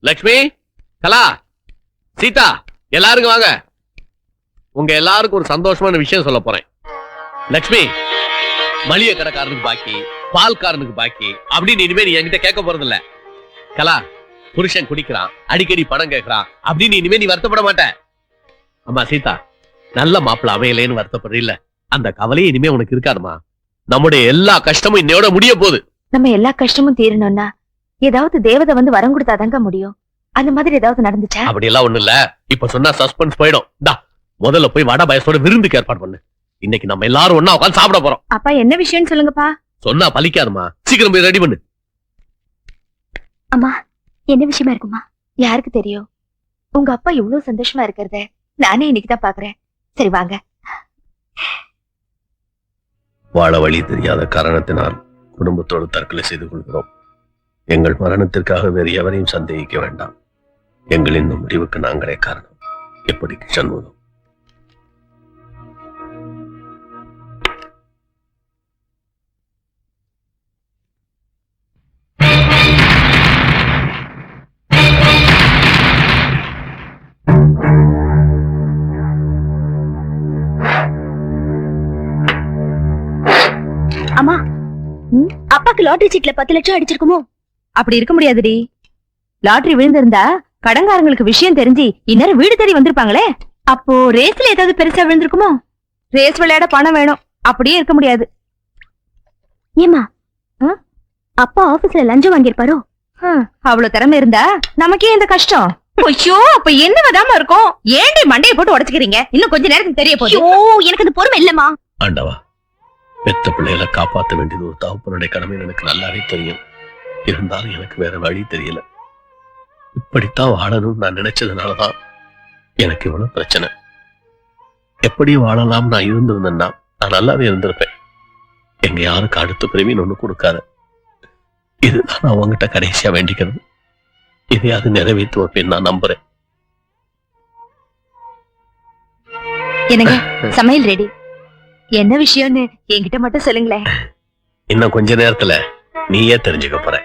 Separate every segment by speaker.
Speaker 1: லட்சுமி, கலா, சீதா, எல்லாருக்கும் வாங்க. உங்க எல்லாருக்கும் ஒரு சந்தோஷமான விஷயம் சொல்ல போறேன். லட்சுமி, மளிகை கடைக்காரனுக்கு பாக்கி, பால்காரனுக்கு பாக்கி அப்படின்னு இனிமே நீ என்கிட்ட கேட்க போறது இல்ல. கலா, புருஷன் குடிக்கிறான், அடிக்கடி பணம் கேட்கறான் அப்படின்னு இனிமே நீ வருத்தப்பட மாட்ட. அம்மா சீதா, நல்ல மாப்பிள்ள அமையலேன்னு வருத்தப்படுற இல்ல, அந்த கவலையே இனிமே உனக்கு இருக்காதுமா. நம்முடைய எல்லா கஷ்டமும் இன்னையோட முடிய போகுது.
Speaker 2: நம்ம எல்லா கஷ்டமும் தீரணும்னா ஏதாவது தேவதை வந்து வரம் கொடுத்தாதாங்க முடியும். அந்த மாதிரி ஏதாவது நடந்துச்சா?
Speaker 1: அப்படி எல்லாம் ஒண்ணு இல்ல. இப்ப சொன்னா சஸ்பென்ஸ் போயிடும். முதல்ல போய் வட பயசோட விருந்துக்கு ஏற்பாடு பண்ணு. இன்னைக்கு நம்ம எல்லாரும் ஒண்ணா உட்கார்ந்து சாப்பிட போறோம்.
Speaker 2: அப்பா என்ன விஷயம்னு சொல்லுங்கப்பா.
Speaker 1: சொன்னா பலிக்காதுமா, சீக்கிரம் போய் ரெடி பண்ணு.
Speaker 2: அம்மா, என்ன விஷயமா இருக்குமா? யாருக்கு தெரியும்? உங்க அப்பா இவ்வளவு சந்தோஷமா இருக்கிறத நானே இன்னைக்குதான் பாக்குறேன். சரி வாங்க.
Speaker 1: வாழ வழி தெரியாத காரணத்தினால் குடும்பத்தோடு தற்கொலை செய்து கொள்கிறோம். எங்கள் மரணத்திற்காக வேறு எவரையும் சந்தேகிக்க வேண்டாம். எங்கள் இந்த முடிவுக்கு நாங்களே காரணம். எப்படி சண்முகம்?
Speaker 2: அம்மா, அப்பாக்கு லாட்டரி சீட்ல 10 லட்சம் அடிச்சிருக்குமோ? அப்படி இருக்க முடியாதுடி. லாட்டரி விழுந்திருந்தா கடன்காரங்களுக்கு விஷயம் தெரிஞ்சு இந்நேரம் வீடு தேடி வந்திருப்பாங்களே. அப்போ ரேஸ்ல ஏதாவது பெருசா விழுந்திருக்குமோ? ரேஸ் விளையாட பணம் வேணும், அப்படியே இருக்க முடியாது. ஏமா, அப்பா ஆபீஸ்ல லஞ்சம் வாங்கியிருப்பாரோ? அவ்வளவு திறமை இருந்தா நமக்கே இந்த கஷ்டம். ஐயோ, அப்ப என்ன விடாம இருக்கும்? ஏண்டி மண்டையை போட்டு உடைச்சுக்கிறீங்க? இன்னும் கொஞ்ச நேரத்துக்கு தெரிய போகுது. எனக்கு அந்த பொறுமை இல்லம்மா.
Speaker 1: ஆண்டவா, பெத்த பிள்ளைகளை காப்பாற்ற வேண்டியது ஒரு தகப்பனுடைய கடமை எனக்கு நல்லாவே தெரியும். இருந்தாலும் எனக்கு வேற வழி தெரியல. இப்படித்தான் வாழணும்னு நான் நினைச்சதுனாலதான் எனக்கு இவ்வளவு பிரச்சனை. எப்படி வாழலாம் நான் இருந்திருந்தேன்னா நான் நல்லாவே இருந்திருப்பேன். எங்க யாருக்கு அடுத்த பிரிவின் ஒண்ணு கொடுக்காத. இதுதான் நான் உங்ககிட்ட கடைசியா வேண்டிக்கிறது. இதையாவது நிறைவேற்று வைப்பேன் நான் நம்புறேன்.
Speaker 2: எனக்கு சமையல் ரெடி. என்ன விஷயம்னு என்கிட்ட மட்டும் சொல்லுங்களேன்.
Speaker 1: இன்னும் கொஞ்ச நேரத்துல நீயே தெரிஞ்சுக்க போற.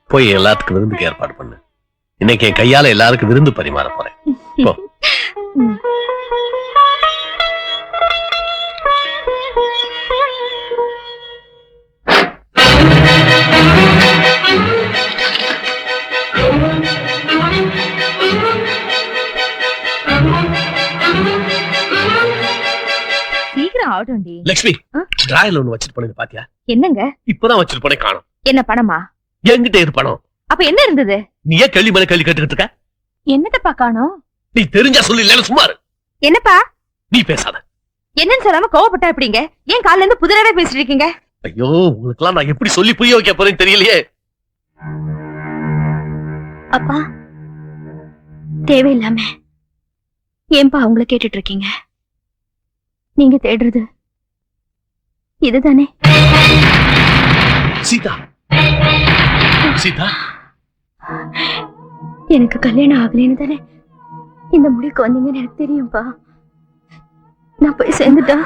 Speaker 1: போய் எல்லாத்துக்கும் விருந்துக்கு ஏற்பாடு பண்ணு. இன்னைக்கு என் கையால எல்லாருக்கும் விருந்து பரிமாற போறேன். போ. லட்சுமி, டிராயர்ல ஒண்ணு வச்சிட்டு போனது பாத்தியா?
Speaker 2: என்னங்க?
Speaker 1: இப்பதான் வச்சிட்டு போனே காணோம்.
Speaker 2: என்ன பணமா?
Speaker 1: என்கிட்ட இரு பணம்.
Speaker 2: அப்ப என்ன இருந்தது?
Speaker 1: நீ ஏன் கேள்வி மேல கேள்வி கேட்டுக்கிட்டு இருக்க?
Speaker 2: என்னத்தப்பா காணோம்?
Speaker 1: நீ தெரிஞ்சா சொல்லு, இல்ல சும்மா இரு.
Speaker 2: என்னப்பா?
Speaker 1: நீ பேசாத.
Speaker 2: என்னன்னு சொல்லாம கோவப்பட்டா எப்படிங்க? ஏன் காலைல இருந்து புதிராவே பேசிட்டு இருக்கீங்க?
Speaker 1: ஐயோ, உங்களுக்கெல்லாம் நான் எப்படி சொல்லி புரிய வைக்க போறேன்னு தெரியலையே.
Speaker 2: அப்பா, தேவையில்லாம ஏன்பா அவங்கள கேட்டுட்டு இருக்கீங்க? நீங்க தேடுறது இதுதானே?
Speaker 1: சீதா, சீதா,
Speaker 2: எனக்கு கல்யாணம் ஆகலைன்னு தானே இந்த முடிவுக்கு வந்தீங்கன்னு எனக்கு தெரியும்பா. நான் போய் சேர்ந்துட்டா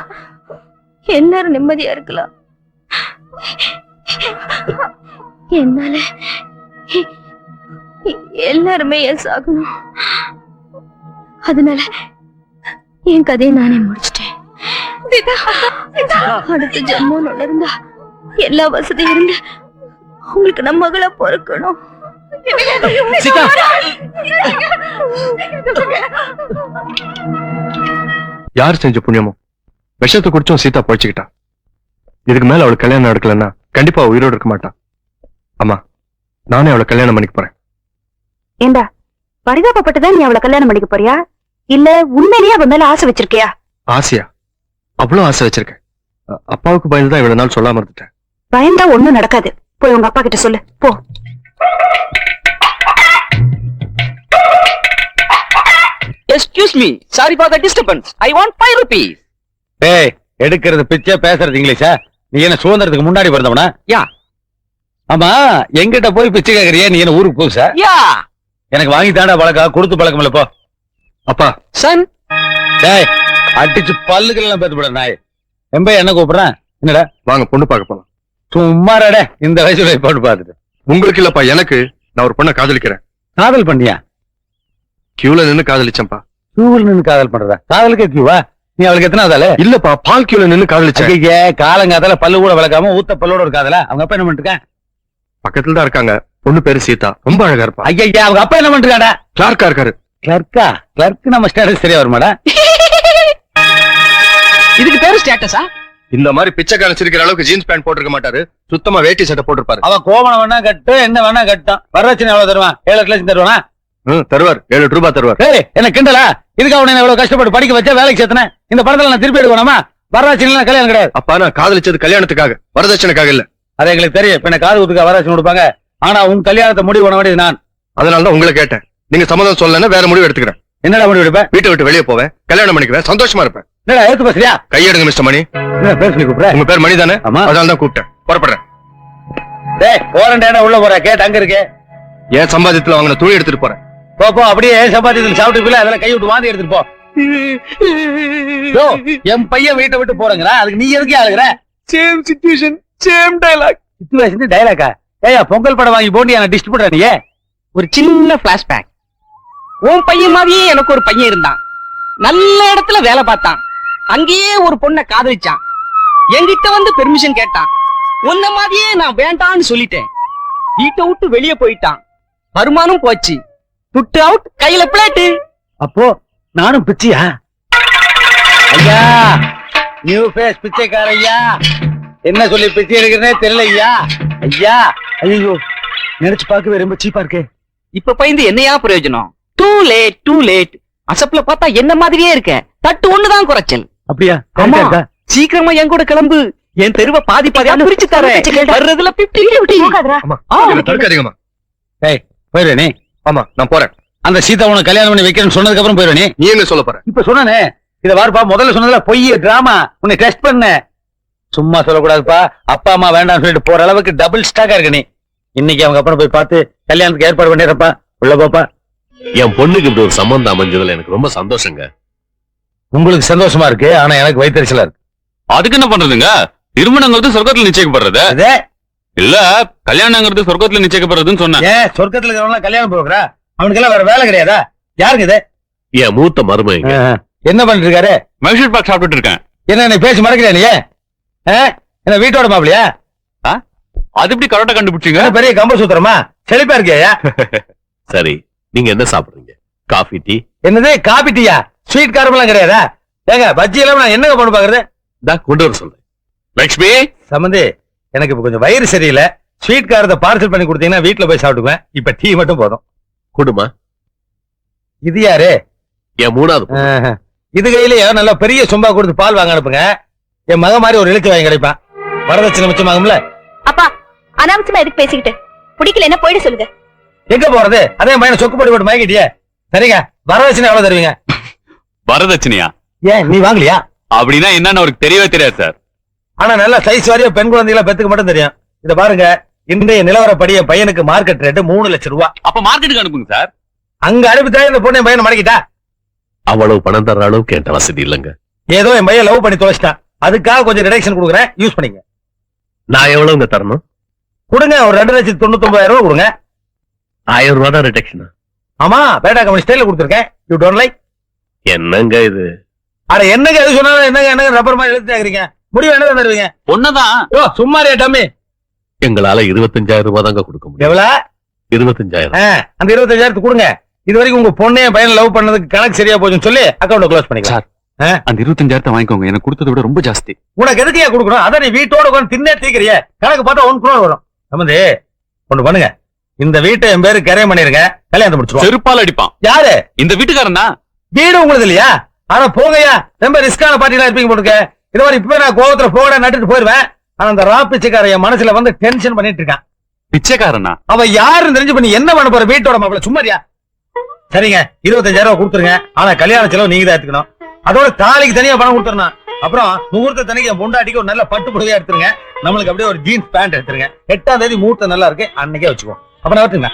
Speaker 2: எல்லாரும் நிம்மதியா இருக்கலாம். என்னால எல்லாருமே எஸ் ஆகணும். அதனால என் கதையை நானே முடிச்சிட்டேன். அடுத்த ஜென்மம் இருந்தா எல்லா வசதியும் இருந்து உங்களுக்கு நம்ம மகளா பிறக்கணும்.
Speaker 3: யார் செஞ்ச புண்ணியமோ விஷத்தை குடிச்சும் சீதா பொழைச்சுக்கிட்டா. இதுக்கு மேல அவளுக்கு கல்யாணம் நடக்கலன்னா கண்டிப்பா உயிரோடு இருக்க மாட்டான். அம்மா, நானே அவளை கல்யாணம் பண்ணிக்க போறேன்.
Speaker 2: ஏண்டா, பரிதாபப்பட்டுதான் நீ அவளை கல்யாணம் பண்ணிக்க போறியா? இல்ல உண்மையிலேயே அவ மேல ஆசை வச்சிருக்கியா?
Speaker 3: ஆசையா? அவ்வளவு ஆசை வச்சிருக்கேன். அப்பாவுக்கு பயந்துதான் இவ்வளவு நாள் சொல்லாம இருந்துட்டேன்.
Speaker 2: பயந்தா ஒண்ணும் நடக்காது. போய் உங்க அப்பா கிட்ட சொல்லு, போ.
Speaker 4: Excuse me, sorry for the disturbance. I want 5 rupees.
Speaker 5: டேய், எடுக்கிறது பிச்சை, பேசுறது இங்கிலீஷா? நீ என்ன சுதந்திரத்துக்கு முன்னாடி பிறந்தவனா?
Speaker 4: யா.
Speaker 5: ஆமா, எங்கிட்ட போய் பிச்சை கேக்குறியா? நீ என்ன ஊருக்கு புதுசா?
Speaker 4: யா.
Speaker 5: எனக்கு வாங்கி தாண்டா பழக்கம், கொடுத்து பழக்கம் இல்ல. போ.
Speaker 3: அப்பா.
Speaker 4: சன்.
Speaker 5: டேய், அடிச்சு பல்லுகள் எல்லாம் பேத்து போட நாய். எம்ப என்ன கூப்பிடுறேன்? என்னடா?
Speaker 3: வாங்க பொண்ணு பார்க்க போலாம்.
Speaker 5: சும்மாடா, இந்த வயசுல போட்டு பாத்துட்டு.
Speaker 3: உங்களுக்கு இல்லப்பா, எனக்கு. நான் ஒரு பொண்ணை காதலிக்கிறேன்.
Speaker 5: காதல் பண்ணியா?
Speaker 3: கியூல நின்னு காதலிச்சேன்ப்பா.
Speaker 5: கியூவில் நின்னு காதல் பண்றதா? காதலுக்கே கியூவா? நீ அவளுக்கு எத்தனாவது ஆளு?
Speaker 3: இல்லப்பா, பால் கியூல நின்னு காதலிச்சேன்.
Speaker 5: ஐயே, காலங்காதால பல்லு கூட விளக்காம ஊத்த பல்லோட ஒரு காதலா? அவங்க அப்பா என்ன பண்ணிருக்கான்?
Speaker 3: பக்கத்துல தான் இருக்காங்க. பொண்ணு பேரு சீதா, ரொம்ப அழகா இருப்பா.
Speaker 5: ஐயா, அவங்க அப்பா என்ன பண்ணிருக்காடா?
Speaker 3: கிளார்க்கா இருக்காரு.
Speaker 5: கிளர்க்கா? கிளர்க் நம்ம ஸ்டேட்டஸ் சரியா வருமாடா?
Speaker 4: இதுக்கு பேரு ஸ்டேட்டஸா?
Speaker 3: இந்த மாதிரி பிச்சைக்காரன் சிரிக்கிற அளவுக்கு ஜீன்ஸ் பேண்ட் போட்டிருக்க மாட்டாரு. சுத்தமா வேட்டி சட்டை போட்டிருப்பாரு.
Speaker 5: அவ கோவணம் வேணா கட்டு, என்ன வேணா கட்டும். வரதட்சணை எவ்வளவு தருவான்? 7 லட்சம் தருவானா?
Speaker 3: தருவார். 7 ரூபாய் தருவார்.
Speaker 5: ஏய், என்ன கிண்டலா? இதுக்கு அவனை எவ்வளவு கஷ்டப்பட்டு படிக்க வச்சா, வேலைக்கு சேர்த்தனேன். இந்த படத்துல நான் திருப்பி எடுக்கணுமா? வரதட்சணை கல்யாணம் கிடையாது.
Speaker 3: அப்பா, நான் காதலிச்சது கல்யாணத்துக்காக, வரதட்சணைக்காக இல்ல.
Speaker 5: அது எங்களுக்கு தெரியும். இப்ப என்ன காது குத்துக்க வரதட்சணை கொடுப்பாங்க. ஆனா உன் கல்யாணத்தை முடிவு பண்ண வேண்டியது நான்.
Speaker 3: அதனாலதான் உங்களை கேட்டேன். நீங்க சம்மதம் சொல்லலன்னா வேற முடிவு எடுத்துக்கிறேன்.
Speaker 5: என்னடா முடிவு எடுப்ப?
Speaker 3: வீட்டை விட்டு வெளியே போவேன், கல்யாணம் பண்ணிக்குவேன், சந்தோஷமா இருப்பேன்.
Speaker 5: என்னடா எடுத்து பேசுறியா?
Speaker 3: கையெடுங்க மிஸ்டர் மணி.
Speaker 5: என்ன பேர் சொல்லி கூப்பிடுற?
Speaker 3: உங்க பேர் மணி தானே?
Speaker 5: ஆமா.
Speaker 3: அதனால தான் கூப்பிட்டேன். புறப்படுறேன்.
Speaker 5: டேய், போறேன்டா, உள்ள போற கேட் அங்க இருக்கு.
Speaker 3: ஏன் சம்பாதியத்துல வாங்கின துணி எடுத்துட்டு போறேன்.
Speaker 5: போ அப்படியே சம்பாதியத்தில் சாப்பிட்டு போய் அதெல்லாம் கை விட்டு வாந்தி எடுத்துட்டு போ. யோ, என் பையன் வீட்டை விட்டு போறேங்கிறா, அதுக்கு நீ எதுக்கு ஆளுகிற?
Speaker 3: Same situation, same dialogue.
Speaker 5: Situation டயலாக்கா? ஏயா, பொங்கல் படம் வாங்கி போண்டி என்ன டிஸ்ட் பண்ற நீ?
Speaker 4: ஒரு சின்ன பிளாஷ்பேக். உன் பையன் மாதிரியே எனக்கு ஒரு பையன் இருந்தான். நல்ல இடத்துல வேலை பார்த்தான். அங்கேயே ஒரு பொண்ணை காதலிச்சான். என்கிட்ட வந்து பெர்மிஷன் கேட்டான். உன்ன மாதிரியே நான் வேண்டான்னு சொல்லிட்டேன். வீட்டை விட்டு வெளியே போயிட்டான். வருமானம் போச்சு. புட் அவுட், கையில பிளேட்டு.
Speaker 5: அப்போ நானும் பிச்சையா? ஐயா, நியூ ஃபேஸ் பிச்சைக்கார ஐயா. என்ன சொல்லி பிச்சை எடுக்கிறனே தெரியல ஐயா. ஐயா, ஐயோ, நினைச்சு பார்க்கவே ரொம்ப சீப்பா இருக்கு.
Speaker 4: இப்ப பயந்து என்னையா பிரயோஜனம்? Too late. அசப்ல பார்த்தா என்ன மாதிரியே இருக்க. தட்டு ஒண்ணுதான் குறைச்சல்.
Speaker 5: அப்படியா?
Speaker 4: ஆமா.
Speaker 5: correct ஆ இருக்கா?
Speaker 4: சீக்கிரமா என் கூட கிளம்பு. என் தெருவை பாதி பாதியா பிரிச்சு தரேன். வர்றதுல 50-50.
Speaker 2: போகாதடா.
Speaker 3: ஆமா,
Speaker 4: ஆ,
Speaker 3: இதுல தடுக்காதீங்கம்மா.
Speaker 5: ஏய், போயிரு நீ.
Speaker 3: ஆமா, நான் போறேன்.
Speaker 5: அந்த சீதா உனக்கு கல்யாணம் பண்ணி வைக்கிறேன்னு சொன்னதுக்கு அப்புறம் போயிரு நீ.
Speaker 3: நீ எங்க சொல்ல போற?
Speaker 5: இப்ப சொன்னே. இத வாருப்பா, முதல்ல சொன்னதுல பொய் டிராமா. உன்னை டெஸ்ட் பண்ண. சும்மா சொல்லக்கூடாதுப்பா. அப்பா அம்மா வேண்டாம்னு சொல்லிட்டு போற அளவுக்கு டபுள் ஸ்டாக்கா இருக்க நீ. இன்னைக்கு அவங்க அப்புறம் போய் பார்த்து கல்யாணத்துக்கு ஏற்பாடு பண்ணிடுறப்பா. உள்ள போப்பா.
Speaker 1: என் பொண்ணுக்கு இப்படி ஒரு சம்பந்தம் அமைஞ்சதுல எனக்கு ரொம்ப சந்தோஷங்க.
Speaker 5: உங்களுக்கு சந்தோஷமா இருக்கு, ஆனா எனக்கு வயிற்றுச்சலா இருக்கு.
Speaker 6: அதுக்கு என்ன பண்றதுங்க? திருமணங்கிறது சொர்க்கத்துல நிச்சயிக்கப்படுறது
Speaker 5: அதே
Speaker 6: இல்ல, கல்யாணங்கிறது சொர்க்கத்துல நிச்சயிக்கப்படுறதுன்னு சொன்னேன்.
Speaker 5: ஏன் சொர்க்கத்துல இருக்கிறவங்க கல்யாணம் போகிறா? அவனுக்கு எல்லாம் வேற வேலை கிடையாதா? யாருக்கு இது?
Speaker 1: என் மூத்த மருமகங்க.
Speaker 5: என்ன பண்ணிட்டு இருக்காரு?
Speaker 6: மைசூர் பாக் சாப்பிட்டுட்டு இருக்கேன்.
Speaker 5: என்ன பேசி மறக்கிறேன் நீ? என்ன வீட்டோட மாப்பிளையா?
Speaker 6: அது எப்படி கரெக்டா கண்டுபிடிச்சீங்க?
Speaker 5: பெரிய கம்ப சூத்திரமா? செழிப்பா இருக்கியா?
Speaker 1: சரி, நீங்க என்ன சாப்பிடுறீங்க? Coffee, tea?
Speaker 5: என்னது காபி டீயா? ஸ்வீட் காரம் எல்லாம் கிடையாதா? ஏங்க, பஜ்ஜி எல்லாம் நான் என்னங்க பண்ணு பாக்குறது?
Speaker 1: கொண்டு வர சொல்றேன். லட்சுமி,
Speaker 5: சம்பந்தி, எனக்கு இப்ப கொஞ்சம் வயிறு சரியில்லை. ஸ்வீட் காரத்தை பார்சல் பண்ணி கொடுத்தீங்கன்னா வீட்டுல போய் சாப்பிட்டுக்குவேன். இப்ப டீ மட்டும் போதும்.
Speaker 1: குடுமா.
Speaker 5: இது யாரு?
Speaker 1: என் மூணாவது பொண்ணு.
Speaker 5: இது கையிலேயே நல்ல பெரிய சொம்பா கொடுத்து பால் வாங்க அனுப்புங்க. என் மக மாதிரி ஒரு இழுத்து வாங்கி கிடைப்பான். வரதட்சணை மிச்சமாகும்ல.
Speaker 2: அப்பா, அனாவசியமா எதுக்கு பேசிக்கிட்டு? பிடிக்கல என்ன போயிட சொல்லுங்க.
Speaker 5: எங்க போறது? அதே பையனை சொக்கு போட்டு மயங்கிட்டியே. சரிங்க, வரதட்சணை எவ்வளவு தருவீங்க?
Speaker 6: வரதட்சணையா?
Speaker 5: ஏன் நீ வாங்கலையா?
Speaker 6: அப்படின்னா என்னன்னு அவருக்கு தெரியவே தெரியாது சார்.
Speaker 5: ஆனா நல்ல சைஸ் வாரியா பெண் குழந்தைகளை பெத்துக்கு மட்டும் தெரியும். இத பாருங்க, இன்றைய நிலவரப்படி என் பையனுக்கு மார்க்கெட் ரேட் 3 லட்சம் ரூபாய்.
Speaker 6: அப்ப மார்க்கெட்டுக்கு அனுப்புங்க சார்.
Speaker 5: அங்க அனுப்பித்தா இந்த பொண்ணு என் பையனை மடக்கிட்டா.
Speaker 1: அவ்வளவு பணம் தர்ற அளவுக்கு என்கிட்ட வசதி இல்லைங்க.
Speaker 5: ஏதோ என் பையன் லவ் பண்ணி தொலைச்சிட்டான். அதுக்காக கொஞ்சம் ரிடக்ஷன் கொடுக்குறேன், யூஸ் பண்ணிங்க.
Speaker 1: நான் எவ்வளவுங்க தரணும்?
Speaker 5: கொடுங்க, ஒரு 2,99,000 ரூபாய் கொடுங்க.
Speaker 1: 1000 ரூபாய் தான் ரிடக்ஷன்.
Speaker 5: ஆமா, பேட்டா கம்பெனி ஸ்டைல கொடுத்துருக்கேன். You don't like?
Speaker 1: என்னங்க இது?
Speaker 5: அட என்னங்க எது சொன்னாலும் என்னங்க ரப்பர் மாதிரி எழுத்து கேக்குறீங்க. முடிவு என்ன தருவீங்க?
Speaker 6: ஒன்னதான்.
Speaker 5: ஓ, சும்மாரியா டம்மி.
Speaker 1: எங்களால 25,000 ரூபாய் தாங்க கொடுக்க முடியும்.
Speaker 5: எவ்வளவு?
Speaker 1: 25,000.
Speaker 5: அந்த 25,000 கொடுங்க. இது வரைக்கும் உங்க பொண்ணே பையன் லவ் பண்ணதுக்கு கணக்கு சரியா போச்சுன்னு சொல்லி அக்கௌண்ட் க்ளோஸ் பண்ணிக்கலாம்.
Speaker 6: அந்த 25,000 வாங்கிக்கோங்க. எனக்கு கொடுத்ததை விட ரொம்ப ஜாஸ்தி.
Speaker 5: உனக்கு எதுக்கு ஏன் கொடுக்கணும்? அதான் நீ வீட்டோட உட்காந்து தின்னே தீக்கிறிய. கணக்கு பார்த்தா 1 crore வரும். சம்பந்தி, ஒண்ணு பண்ணுங்க. இந்த வீட்டை என் பேரு கரையம் பண்ணிருங்க, கல்யாணத்தை முடிச்சிருவோம்.
Speaker 6: செருப்பால் அடிப்பான்.
Speaker 5: யாரு?
Speaker 6: இந்த வீட்டுக்காரன் தான்.
Speaker 5: வீடு உங்களுக்கு இல்லையா? ஆனா போங்கயா, ரொம்ப ரிஸ்கான பார்ட்டிலாம் இருப்பீங்க போட்டுக்க. இது மாதிரி இப்ப நான் கோவத்துல போட நட்டுட்டு போயிருவேன். ஆனா அந்த ராப்பிச்சைக்கார என் மனசுல வந்து டென்ஷன் பண்ணிட்டு இருக்கான்.
Speaker 6: பிச்சைக்காரனா?
Speaker 5: அவ யாருன்னு தெரிஞ்சு பண்ணி என்ன பண்ண போற? வீட்டோட மாப்பிள்ள சும்மாரியா? சரிங்க, 25,000 ரூபாய் கொடுத்துருங்க. ஆனா கல்யாண செலவு நீங்க தான் எடுத்துக்கணும். அதோட தாலிக்கு தனியா பணம் கொடுத்துறேன். அப்புறம் முகூர்த்த தனிக்கு என் பொண்டாட்டிக்கு ஒரு நல்ல பட்டு புடவையா எடுத்துருங்க. நம்மளுக்கு அப்படியே ஒரு ஜீன்ஸ் பேண்ட் எடுத்துருங்க. 8ஆம் தேதி முகூர்த்தம் நல்லா இருக்கு, அன்னைக்கே வச்சுக்கோ. அப்ப நான் வரட்டுங்க.